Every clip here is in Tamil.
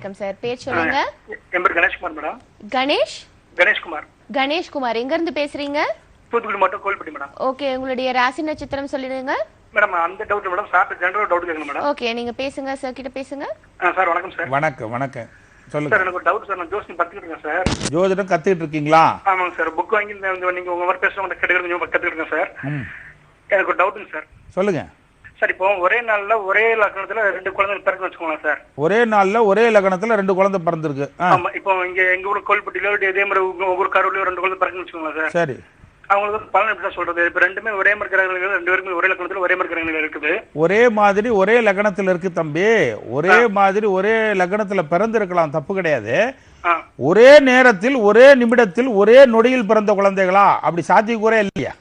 வணக்கம் சார். பேர் சொல்லுங்க. என் பேர் கணேஷ்குமார் மேடம். கணேஷ்குமார். கணேஷ்குமார் எங்க இருந்து பேசுறீங்க? தூத்துக்குடி மாவட்டம் கோயில்பட்டி மேடம். ஓகே, உங்களுடைய ராசி நட்சத்திரம் சொல்லிடுங்க மேடம். அந்த doubt madam, sir general doubt கேட்கணும் மேடம். ஓகே, நீங்க பேசுங்க சார், கிட்ட பேசுங்க. சார் வணக்கம் சார். வணக்கம் வணக்கம் சொல்லுங்க சார். எனக்கு ஒரு டவுட் சார். நான் ஜோசியம் கத்துக்கிட்டு இருக்கேன் சார். ஜோதிடம் கத்துக்கிட்டு இருக்கீங்களா? ஆமாங்க சார். புக் வாங்கி நீங்க உங்க மாதிரி பேசுறவங்க கத்துக்கிட்டு இருக்கேன் சார். எனக்கு ஒரு டவுட்டுங்க சார். சொல்லுங்க சார். இப்போ ஒரே நாள்ல ஒரே லக்னத்துல 2 குழந்தைகள் பிறக்குன்னு வச்சுக்கோங்களேன் சார். ஒரே நாள்ல ஒரே லக்னத்துல 2 குழந்தை பிறந்திருக்கு. ஆமா. இப்போ எங்க ஊர் கோயில்பட்டியில இதே மாதிரி ஒவ்வொரு கருவிலையும் 2 குழந்தை பிறக்குன்னு வச்சுக்கோங்களேன் சார். சரி. அவங்களுக்கு பலன் எப்படி சொல்றது? இப்ப ரெண்டுமே ஒரே மாதிரி கிரகங்கள், 2 பேருமே ஒரே லக்னத்துல ஒரே மாதிரி கிரகங்கள் இருக்குது. ஒரே மாதிரி ஒரே லக்னத்துல இருக்கு தம்பி. ஒரே மாதிரி ஒரே லக்னத்துல பிறந்திருக்கலாம், தப்பு கிடையாது. ஒரே நேரத்தில் ஒரே நிமிடத்தில் ஒரே நொடியில் பிறந்த குழந்தைகளா? அப்படி சாத்தியக்கூறே இல்லையா?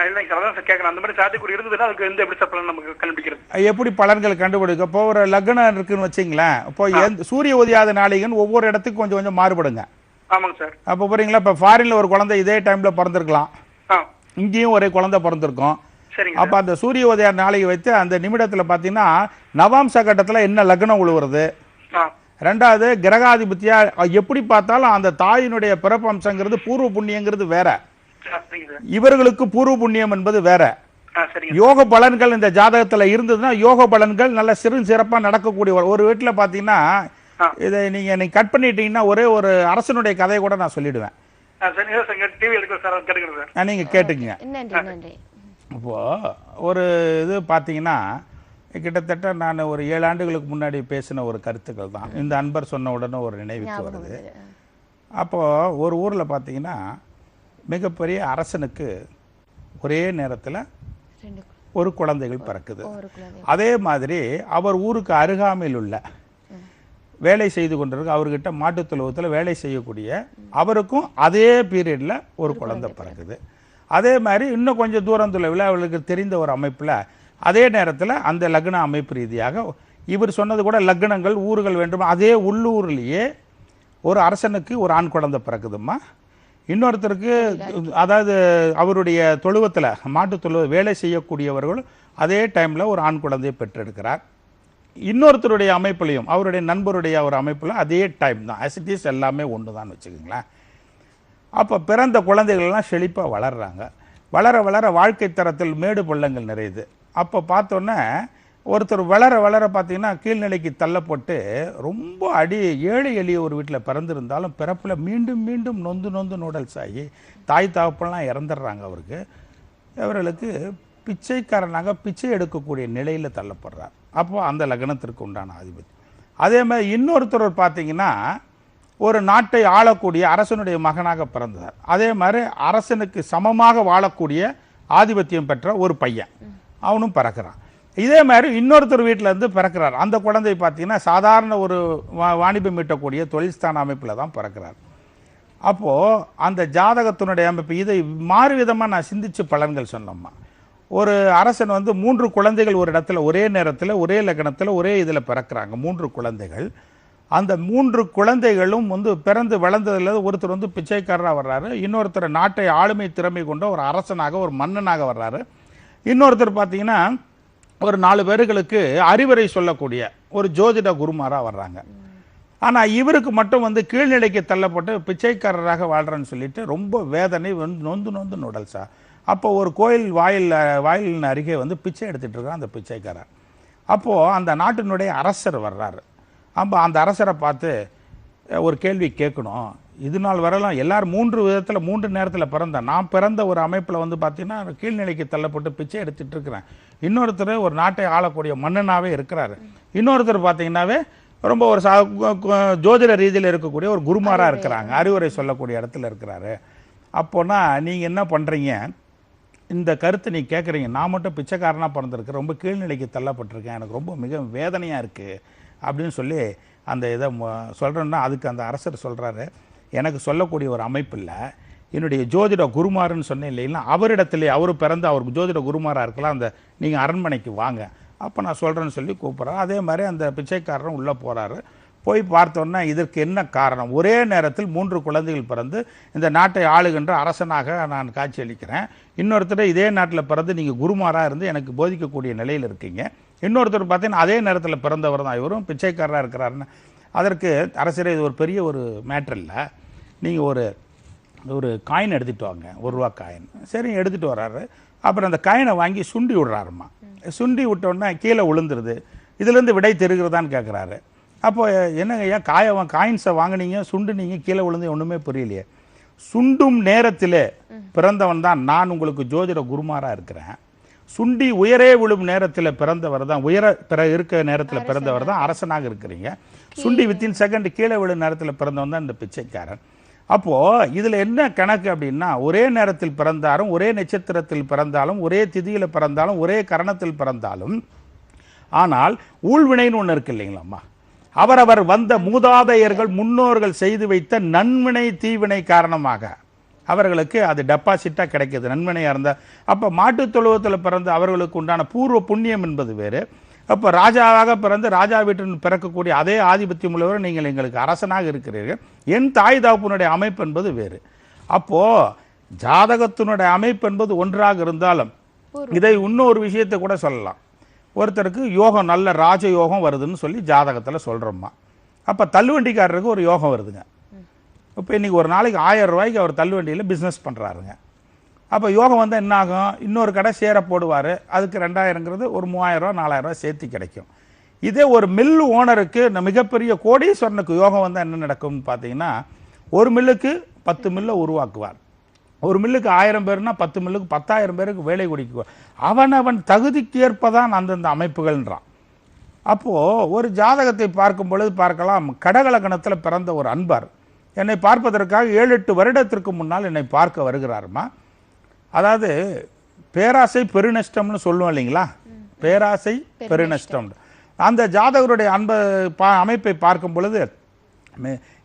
இல்லைங்க சார். அதான் சார் கேட்கறேன். அந்த மாதிரி சாத்தியக்கூறு இருந்ததுன்னா அதுக்கு எந்த எப்படி சார் பலன் நமக்கு கண்டுபிடிக்கிறது? எப்படி பலன்கள் கண்டுபிடிக்க? இப்போ ஒரு லக்னம் இருக்குன்னு வச்சுங்களேன். இப்போ சூரிய உதயாத நாளிகன் ஒவ்வொரு இடத்துக்கும் கொஞ்சம் கொஞ்சம் மாறுபடுங்க. ஆமாங்க சார். அப்போ போறீங்களா? இப்போ ஃபாரின்ல ஒரு குழந்தை இதே டைம்ல பிறந்திருக்கலாம், இங்கேயும் ஒரே குழந்தை பிறந்திருக்கும். அப்ப அந்த சூரிய உதய நாளைக்கு வைத்து அந்த நிமிடத்துல பாத்தீங்கன்னா நவாம்ச கட்டத்துல என்ன லக்னம் உழுவுறது, ரெண்டாவது கிரகாதிபத்தியா எப்படி பார்த்தாலும் அந்த தாயினுடைய பிறப்பு அம்சங்கிறது பூர்வ புண்ணியங்கிறது வேற, இவர்களுக்கு பூர்வ புண்ணியம் என்பது வேற. யோக பலன்கள் இந்த ஜாதகத்துல இருந்ததுன்னா யோக பலன்கள் நல்ல சிறப்பா நடக்கக்கூடிய ஒரு வீட்டுல பாத்தீங்கன்னா இதை நீங்க கட் பண்ணிட்டீங்கன்னா ஒரே ஒரு அரசனுடைய கதையை கூட நான் சொல்லிடுவேன். நீங்க கேட்டுக்குங்க. இப்போ ஒரு இது பாத்தீங்கன்னா கிட்டத்தட்ட நான் ஒரு 7 ஆண்டுகளுக்கு முன்னாடி பேசின ஒரு கருத்துக்கள் தான் இந்த அன்பர் சொன்ன உடனே ஒரு நினைவுக்கு வருது. அப்போ ஒரு ஊர்ல பாத்தீங்கன்னா மிகப்பெரிய அரசனுக்கு ஒரே நேரத்துல ஒரு குழந்தைகள் பிறக்குது. அதே மாதிரி அவர் ஊருக்கு அருகாமையில் உள்ள வேலை செய்து கொண்டிருக்க அவர்கிட்ட மாட்டுத் தொழுவத்தில் வேலை செய்யக்கூடிய அவருக்கும் அதே பீரியட்ல ஒரு குழந்தை பிறக்குது. அதே மாதிரி இன்னும் கொஞ்சம் தூரம் தொலைவில் அவர்களுக்கு தெரிந்த ஒரு அமைப்புல அதே நேரத்தில் அந்த லக்ன அமைப்பு ரீதியாக இவர் சொன்னது கூட லக்னங்கள் ஊர்கள் வேண்டும், அதே உள்ளூர்லேயே ஒரு அரசனுக்கு ஒரு ஆண் குழந்தை பிறக்குதும்மா. இன்னொருத்தருக்கு அதாவது அவருடைய தொழுவத்தில் மாட்டு தொழுவ வேலை செய்யக்கூடியவர்கள் அதே டைம்ல ஒரு ஆண் குழந்தையை பெற்றெடுக்கிறார். இன்னொருத்தருடைய அமைப்புலையும் அவருடைய நண்பருடைய ஒரு அமைப்புல அதே டைம் தான், அசிட்டிஸ் எல்லாமே ஒன்று தான் வச்சுக்கோங்களேன். அப்போ பிறந்த குழந்தைகள் எல்லாம் செழிப்பாக வளர்றாங்க. வளர வளர வாழ்க்கை தரத்தில் மேடு பள்ளங்கள் நிறையுது. அப்போ பார்த்தோன்னே ஒருத்தர் வளர வளர பார்த்தீங்கன்னா கீழ்நிலைக்கு தள்ளப்பட்டு ரொம்ப ஏழை எளிய ஒரு வீட்டில் பிறந்திருந்தாலும் பிறப்பில் மீண்டும் மீண்டும் நொந்து நொந்து நூடல்ஸ் ஆகி தாய் தாப்பெல்லாம் இறந்துடுறாங்க. அவர்களுக்கு பிச்சைக்காரனாக பிச்சை எடுக்கக்கூடிய நிலையில் தள்ளப்படுறார். அப்போ அந்த லக்னத்திற்கு உண்டான அதிபதி. அதே மாதிரி இன்னொருத்தர் பார்த்தீங்கன்னா ஒரு நாட்டை ஆளக்கூடிய அரசனுடைய மகனாக பிறந்தார். அதே மாதிரி அரசனுக்கு சமமாக வாழக்கூடிய ஆதிபத்தியம் பெற்ற ஒரு பையன் அவனும் பிறக்கிறான். இதே மாதிரி இன்னொருத்தர் வீட்டில் இருந்து பிறக்கிறார். அந்த குழந்தை பார்த்தீங்கன்னா சாதாரண ஒரு வாணிபம் ஈட்டக்கூடிய தொழில்ஸ்தான அமைப்பில் தான் பிறக்கிறார். அப்போது அந்த ஜாதகத்தினுடைய அமைப்பு இதை மாறு விதமாக நான் சிந்திச்சு பலன்கள் சொன்னோம்மா. ஒரு அரசன் 3 குழந்தைகள் ஒரு இடத்துல ஒரே நேரத்தில் ஒரே லக்னத்தில் ஒரே இதில் பிறக்கிறாங்க. 3 குழந்தைகள். அந்த 3 குழந்தைகளும் பிறந்து வளர்ந்ததுல ஒருத்தர் பிச்சைக்காரராக வர்றாரு, இன்னொருத்தர் நாட்டை ஆளுமை திறமை கொண்ட ஒரு அரசனாக ஒரு மன்னனாக வர்றாரு, இன்னொருத்தர் பார்த்தீங்கன்னா ஒரு 4 பேர்களுக்கு அறிவுரை சொல்லக்கூடிய ஒரு ஜோதிட குருமாராக வர்றாங்க. ஆனால் இவருக்கு மட்டும் கீழ்நிலைக்கு தள்ளப்பட்டு பிச்சைக்காரராக வாழ்றேன்னு சொல்லிட்டு ரொம்ப வேதனை நொந்து நொந்து நுடல்ஸா. அப்போ ஒரு கோயில் வாயிலின் அருகே பிச்சை எடுத்துட்டு இருக்கான் அந்த பிச்சைக்காரர். அப்போது அந்த நாட்டினுடைய அரசர் வர்றாரு. அப்போ அந்த அரசரை பார்த்து ஒரு கேள்வி கேட்கணும். இது நாள் வரலாம் எல்லாரும் 3 விதத்தில் 3 நேரத்தில் பிறந்தேன். நான் பிறந்த ஒரு அமைப்பில் பார்த்தீங்கன்னா கீழ்நிலைக்கு தள்ளப்பட்டு பிச்சை எடுத்துட்டு இருக்கிறேன். இன்னொருத்தர் ஒரு நாட்டை ஆளக்கூடிய மன்னனாகவே இருக்கிறாரு. இன்னொருத்தர் பார்த்தீங்கன்னாவே ரொம்ப ஒரு ஜோதிட ரீதியில் இருக்கக்கூடிய ஒரு குருமாராக இருக்கிறாங்க, அறிவுரை சொல்லக்கூடிய இடத்துல இருக்கிறாரு. அப்போனா நீங்கள் என்ன பண்ணுறீங்க, இந்த கருத்தை நீ கேட்குறீங்க, நான் மட்டும் பிச்சைக்காரனாக பிறந்திருக்கேன், ரொம்ப கீழ்நிலைக்கு தள்ளப்பட்டிருக்கேன், எனக்கு ரொம்ப மிக வேதனையாக இருக்குது அப்படின்னு சொல்லி அந்த இதை சொல்கிறேன்னா அதுக்கு அந்த அரசர் சொல்கிறாரு, எனக்கு சொல்லக்கூடிய ஒரு அமைப்பு இல்லை, என்னுடைய ஜோதிட குருமாருன்னு சொன்னேன் இல்லைங்களா, அவரிடத்துல அவர் பிறந்து அவருக்கு ஜோதிட குருமாராக இருக்கலாம், அந்த நீங்கள் அரண்மனைக்கு வாங்க, அப்போ நான் சொல்கிறேன்னு சொல்லி கூப்பிட்றாரு. அதே மாதிரி அந்த பிச்சைக்காரரும் உள்ளே போகிறாரு. போய் பார்த்தோன்னா இதற்கு என்ன காரணம், ஒரே நேரத்தில் 3 குழந்தைகள் பிறந்து இந்த நாட்டை ஆளுகின்ற அரசனாக நான் காட்சியளிக்கிறேன், இன்னொருத்தர் இதே நாட்டில் பிறந்து நீங்கள் குருமாராக இருந்து எனக்கு போதிக்கக்கூடிய நிலையில் இருக்கீங்க, இன்னொருத்தர் பார்த்தீங்கன்னா அதே நேரத்தில் பிறந்தவர் தான், இவரும் பிச்சைக்காரராக இருக்கிறாருன்னு அதற்கு அரசரே இது ஒரு பெரிய ஒரு மேட்டர் இல்லை, நீங்கள் ஒரு காயின் எடுத்துகிட்டு வாங்க, ₹1 காயின். சரி எடுத்துகிட்டு வர்றாரு. அப்புறம் அந்த காயினை வாங்கி சுண்டி விடுறாருமா. சுண்டி விட்டோன்னா கீழே விழுந்துருது. இதுலேருந்து விடை தெரிகிறதான்னு கேட்குறாரு. அப்போ என்னங்க ஐயா காயின்ஸை வாங்கினீங்க, சுண்டுனீங்க, கீழே விழுந்து ஒன்றுமே புரியலையே. சுண்டும் நேரத்திலே பிறந்தவன் தான் நான், உங்களுக்கு ஜோதிட குருமாராக இருக்கிறேன். சுண்டி உயரே விழும் நேரத்தில் பிறந்தவர் தான், இருக்கிற நேரத்தில் பிறந்தவர் தான் அரசனாக இருக்கிறீங்க. சுண்டி வித்தின் செகண்ட் கீழே விழும் நேரத்தில் பிறந்தவன் தான் இந்த பிச்சைக்காரன். அப்போது இதில் என்ன கணக்கு அப்படின்னா, ஒரே நேரத்தில் பிறந்தாலும், ஒரே நட்சத்திரத்தில் பிறந்தாலும், ஒரே திதியில் பிறந்தாலும், ஒரே கரணத்தில் பிறந்தாலும், ஆனால் ஊழ்வினைன்னு ஒன்று இருக்கு இல்லைங்களாம்மா. அவரவர் வந்த மூதாதையர்கள் முன்னோர்கள் செய்து வைத்த நன்வினை தீவினை காரணமாக அவர்களுக்கு அது டெபாசிட்டாக கிடைக்கிது, நன்வினையாக இருந்தால். அப்போ மாட்டுத் தொழுவத்தில் பிறந்த அவர்களுக்கு உண்டான பூர்வ புண்ணியம் என்பது வேறு. அப்போ ராஜாவாக பிறந்து ராஜா வீட்டில் பிறக்கக்கூடிய அதே ஆதிபத்தியம் உள்ளவர் நீங்கள் எங்களுக்கு அரசனாக இருக்கிறீர்கள். என் தாய் தாப்புனுடைய அமைப்பு என்பது வேறு. அப்போது ஜாதகத்தினுடைய அமைப்பு என்பது ஒன்றாக இருந்தாலும் இதை இன்னொரு விஷயத்தை கூட சொல்லலாம். ஒருத்தருக்கு யோகம், நல்ல ராஜ யோகம் வருதுன்னு சொல்லி ஜாதகத்தில் சொல்கிறோம்மா. அப்போ தள்ளுவண்டிக்காரருக்கு ஒரு யோகம் வருதுங்க. இப்போ இன்றைக்கி ஒரு நாளைக்கு ₹1000 அவர் தள்ளுவண்டியில் பிஸ்னஸ் பண்ணுறாருங்க. அப்போ யோகம் வந்தால் என்ன ஆகும்? இன்னொரு கடை சேர போடுவார். அதுக்கு 2000ங்கிறது ஒரு ₹3000 ₹4000 சேர்த்து கிடைக்கும். இதே ஒரு மில் ஓனருக்கு மிகப்பெரிய கோடீஸ்வரனுக்கு யோகம் வந்தால் என்ன நடக்கும்னு பார்த்தீங்கன்னா, ஒரு மில்லுக்கு 10 மில்லை உருவாக்குவார். ஒரு மில்லுக்கு 1000 பேர்னா 10 மில்லுக்கு 10,000 பேருக்கு வேலை கொடுக்குவார். அவன் தகுதிக்கு ஏற்பதான் அந்தந்த அமைப்புகள்ன்றான். அப்போது ஒரு ஜாதகத்தை பார்க்கும் பொழுது பார்க்கலாம், கடகலக்கணத்தில் பிறந்த ஒரு அன்பர் என்னை பார்ப்பதற்காக 7-8 வருடத்திற்கு முன்னால் என்னை பார்க்க வருகிறாருமா. அதாவது பேராசை பெருநஷ்டம்னு சொல்லுவோம் இல்லைங்களா, பேராசை பெருநஷ்டம். அந்த ஜாதகருடைய அமைப்பை பார்க்கும் பொழுது,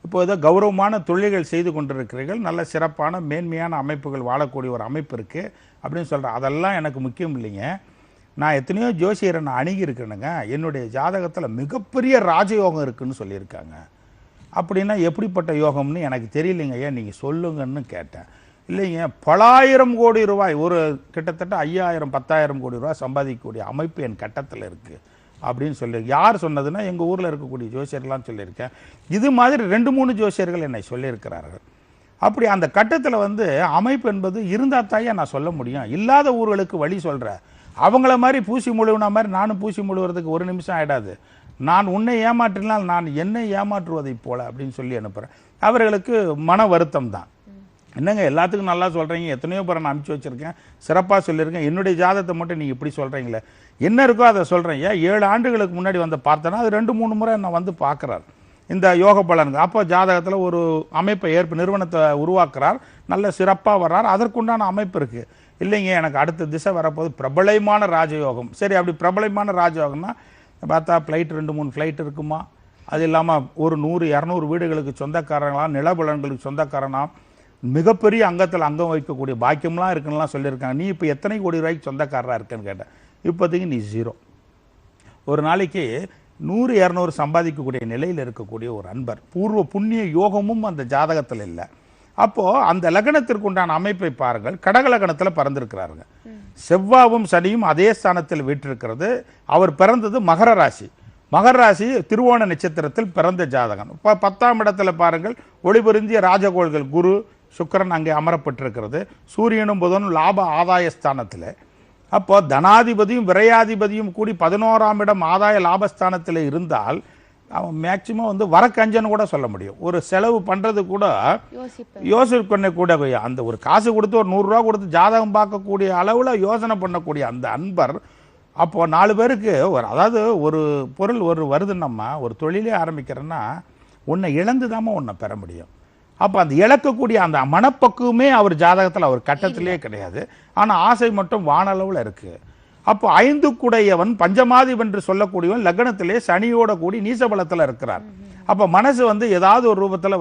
இப்போ ஏதோ கௌரவமான தொழில்கள் செய்து கொண்டிருக்கிறீர்கள், நல்ல சிறப்பான மேன்மையான அமைப்புகள் வாழக்கூடிய ஒரு அமைப்பு இருக்குது அப்படின்னு சொல்கிறேன். அதெல்லாம் எனக்கு முக்கியம் இல்லைங்க. நான் எத்தனையோ ஜோசியரை நான் அணுகி இருக்கிறேனுங்க, என்னுடைய ஜாதகத்தில் மிகப்பெரிய ராஜயோகம் இருக்குதுன்னு சொல்லியிருக்காங்க. அப்படின்னா எப்படிப்பட்ட யோகம்னு எனக்கு தெரியலைங்க, ஏன் நீங்கள் சொல்லுங்கன்னு கேட்டேன். இல்லைங்க, பலாயிரம் கோடி ரூபாய், ஒரு கிட்டத்தட்ட 5000-10,000 கோடி ரூபாய் சம்பாதிக்கக்கூடிய அமைப்பு என் கட்டத்தில் இருக்குது அப்படின்னு சொல்லி. யார் சொன்னதுன்னா, எங்கள் ஊரில் இருக்கக்கூடிய ஜோசியர்லாம் சொல்லியிருக்கேன். இது மாதிரி 2-3 ஜோசியர்கள் என்னை சொல்லியிருக்கிறார்கள். அப்படி அந்த கட்டத்தில் அமைப்பு என்பது இருந்தால் தாயே நான் சொல்ல முடியும். இல்லாத ஊர்களுக்கு வழி சொல்கிறேன். அவங்கள மாதிரி பூசி முழுவின மாதிரி நானும் பூசி முழுவதுக்கு ஒரு நிமிஷம் ஆகிடாது. நான் உன்னை ஏமாற்றினால் நான் என்னை ஏமாற்றுவதை போல அப்படின்னு சொல்லி அனுப்புகிறேன். அவர்களுக்கு மன வருத்தம் தான். என்னங்க எல்லாத்துக்கும் நல்லா சொல்கிறீங்க, எத்தனையோ பேரை நான் அனுப்பிச்சி வச்சுருக்கேன், சிறப்பாக சொல்லியிருக்கேன், என்னுடைய ஜாதகத்தை மட்டும் நீங்கள் இப்படி சொல்கிறீங்களே, என்ன இருக்கோ அதை சொல்கிறேன். 7 ஆண்டுகளுக்கு முன்னாடி பார்த்தேன்னா அது 2-3 முறை நான் பார்க்குறார் இந்த யோக பலனுக்கு. அப்போ ஜாதகத்தில் ஒரு அமைப்பை நிறுவனத்தை உருவாக்குறார், நல்ல சிறப்பாக வர்றார், அதற்குண்டான அமைப்பு இருக்குது. இல்லைங்க எனக்கு அடுத்த திசை வரப்போது பிரபலமான ராஜயோகம். சரி, அப்படி பிரபலமான ராஜயோகம்னா பார்த்தா ஃப்ளைட் 2-3 ஃப்ளைட் இருக்குமா, அது இல்லாமல் ஒரு 100-200 வீடுகளுக்கு சொந்தக்காரங்களாம், நிலபலன்களுக்கு சொந்தக்காரனாம், மிகப்பெரிய அங்கத்தில் அங்கம் வைக்கக்கூடிய பாக்கியம்லாம் இருக்குன்னுலாம் சொல்லியிருக்காங்க. நீ இப்போ எத்தனை கோடி ரூபாய்க்கு சொந்தக்காரராக இருக்குன்னு கேட்டேன். இப்போதைக்கு நீ 0. ஒரு நாளைக்கு 100-200 சம்பாதிக்கக்கூடிய நிலையில் இருக்கக்கூடிய ஒரு அன்பர், பூர்வ புண்ணிய யோகமும் அந்த ஜாதகத்தில் இல்லை. அப்போது அந்த லக்னத்திற்கு உண்டான அமைப்பை பாருங்கள். கடக லக்னத்தில் பிறந்திருக்கிறாருங்க. செவ்வாவும் சனியும் அதே ஸ்தானத்தில் வீற்றிருக்கிறது. அவர் பிறந்தது மகர ராசி. மகர ராசி திருவோண நட்சத்திரத்தில் பிறந்த ஜாதகம். இப்போ 10ஆம் இடத்துல பாருங்கள், ஒளிபொருந்திய ராஜகோள்கள் குரு சுக்கிரன் அங்கே அமரப்பட்டிருக்கிறது. சூரியனும் புதனும் லாப ஆதாய ஸ்தானத்தில். அப்போ தனாதிபதியும் விரையாதிபதியும் கூடி 11ஆம் இடம் ஆதாய லாபஸ்தானத்தில் இருந்தால் அவன் மேக்சிமம் வரக்கஞ்சன்னு கூட சொல்ல முடியும். ஒரு செலவு பண்ணுறது கூட யோசிக்க கூட, அந்த ஒரு காசு கொடுத்து ஒரு 100 ரூபா கொடுத்து ஜாதகம் பார்க்கக்கூடிய அளவில் யோசனை பண்ணக்கூடிய அந்த அன்பர். அப்போது 4 பேருக்கு அதாவது ஒரு பொருள் வருதுன்னம்மா, ஒரு தொழிலே ஆரம்பிக்கிறேன்னா உன்னை இழந்து தாம உன்னை பெற முடியும். அப்போ அந்த இழக்கக்கூடிய அந்த மனப்பக்குவமே அவர் ஜாதகத்தில் அவர் கட்டத்திலே கிடையாது. ஆனால் ஆசை மட்டும் வானளவில் இருக்குது. அப்போ 5 குடையவன் பஞ்சமாதிபன் என்று சொல்லக்கூடியவன் லக்னத்திலே சனியோட கூடி நீசபலத்தில் இருக்கிறார். அப்போ மனசு ஏதாவது ஒரு ரூபத்தில்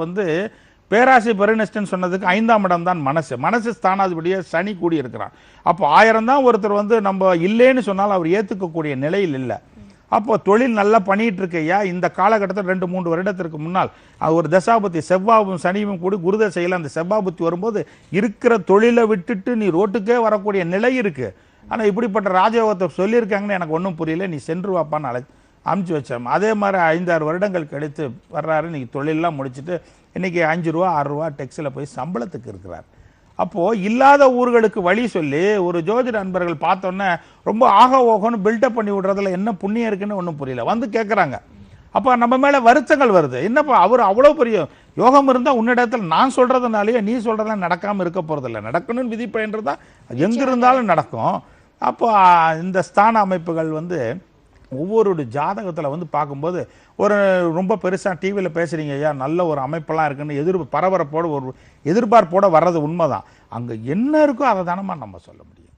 பேராசை பெருநஷ்டன்னு சொன்னதுக்கு 5ஆம் இடம் தான் மனசு ஸ்தானாதிபதியே சனி கூடி இருக்கிறான். அப்போ 1000 தான் ஒருத்தர் நம்ம இல்லைன்னு சொன்னால் அவர் ஏற்றுக்கக்கூடிய நிலையில் இல்லை. அப்போ தொழில் நல்லா பண்ணிட்டு இருக்கையா, இந்த காலகட்டத்தில் 2-3 வருடத்திற்கு முன்னால் ஒரு தசாபுத்தி செவ்வாவும் சனியும் கூடி குருதசையில் அந்த செவ்வாபுத்தி வரும்போது இருக்கிற தொழிலை விட்டுட்டு நீ ரோட்டுக்கே வரக்கூடிய நிலை இருக்கு. ஆனால் இப்படிப்பட்ட ராஜயோகத்தை சொல்லியிருக்காங்கன்னு எனக்கு ஒன்றும் புரியல, நீ சென்று வாப்பான்னு அமுச்சு வச்சோம். அதே மாதிரி 5-6 வருடங்கள் கழித்து வர்றாரு. இன்னைக்கு தொழிலெலாம் முடிச்சுட்டு இன்னைக்கு 5 ரூபா 6 ரூபா டெக்ஸில் போய் சம்பளத்துக்கு இருக்கிறார். அப்போது இல்லாத ஊர்களுக்கு வழி சொல்லி ஒரு ஜோதிட நண்பர்கள் பார்த்தோன்னே ரொம்ப ஆக ஓகோன்னு பில்டப் பண்ணி விடுறதுல என்ன புண்ணியம் இருக்குன்னு ஒன்றும் புரியல. வந்து கேட்குறாங்க. அப்போ நம்ம மேலே வருத்தங்கள் வருது. என்னப்பா அவர் அவ்வளோ பெரிய யோகம் இருந்தால் உன்னிடத்தில் நான் சொல்கிறதுனாலேயே நீ சொல்கிறதெல்லாம் நடக்காமல் இருக்க போகிறதில்ல. நடக்கணும்னு விதிப்பயன்றது தான் எங்கே இருந்தாலும் நடக்கும். அப்போ இந்த ஸ்தான அமைப்புகள் வந்து ஒவ்வொரு ஜாதகத்தில் வந்து பார்க்கும்போது ஒரு ரொம்ப பெருசாக டிவியில் பேசுகிறீங்க ஐயா நல்ல ஒரு அமைப்பெல்லாம் இருக்குன்னு பரபரப்போடு ஒரு எதிர்பார்ப்போடு வர்றது உண்மைதான். அங்கே என்ன இருக்கோ அதை தானமா நம்ம சொல்ல முடியும்.